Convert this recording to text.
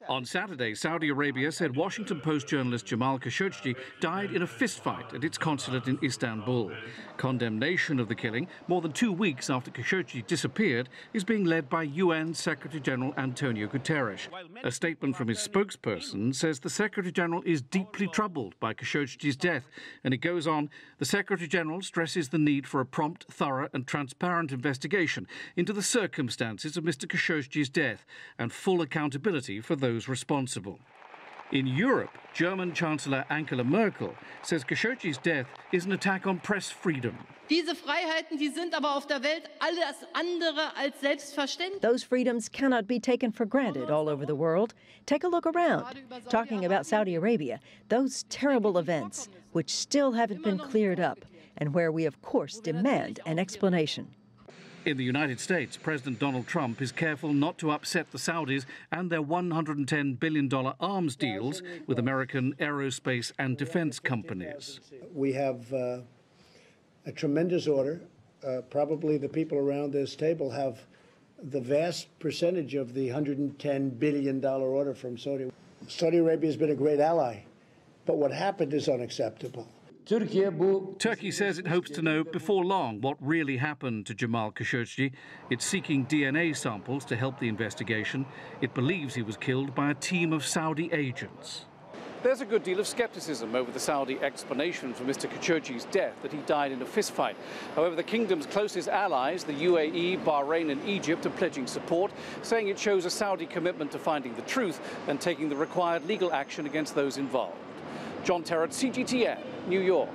On Saturday, Saudi Arabia said Washington Post journalist Jamal Khashoggi died in a fistfight at its consulate in Istanbul. Condemnation of the killing, more than 2 weeks after Khashoggi disappeared, is being led by UN Secretary-GeneralAntonio Guterres. A statement from his spokesperson says the Secretary-General is deeply troubled by Khashoggi's death, and it goes on, the Secretary-General stresses the need for a prompt, thorough and transparent investigation into the circumstances of Mr. Khashoggi's death and full accountability for those responsible. In Europe, German Chancellor Angela Merkel says Khashoggi's death is an attack on press freedom. Diese Freiheiten, die sind aber auf der Welt alles andere als selbstverständlich. Those freedoms cannot be taken for granted all over the world. Take a look around. Talking about Saudi Arabia, those terrible events, which still haven't been cleared up, and where we, of course, demand an explanation. In the United States, President Donald Trump is careful not to upset the Saudis and their $110 billion arms deals with American aerospace and defense companies. We have a tremendous order. Probably the people around this table have the vast percentage of the $110 billion order from Saudi. Saudi Arabia has been a great ally, but what happened is unacceptable. Turkey says it hopes to know before long what really happened to Jamal Khashoggi. It's seeking DNA samples to help the investigation. It believes he was killed by a team of Saudi agents. There's a good deal of skepticism over the Saudi explanation for Mr. Khashoggi's death, that he died in a fistfight. However, the kingdom's closest allies, the UAE, Bahrain and Egypt, are pledging support, saying it shows a Saudi commitment to finding the truth and taking the required legal action against those involved. John Terrett, CGTN, New York.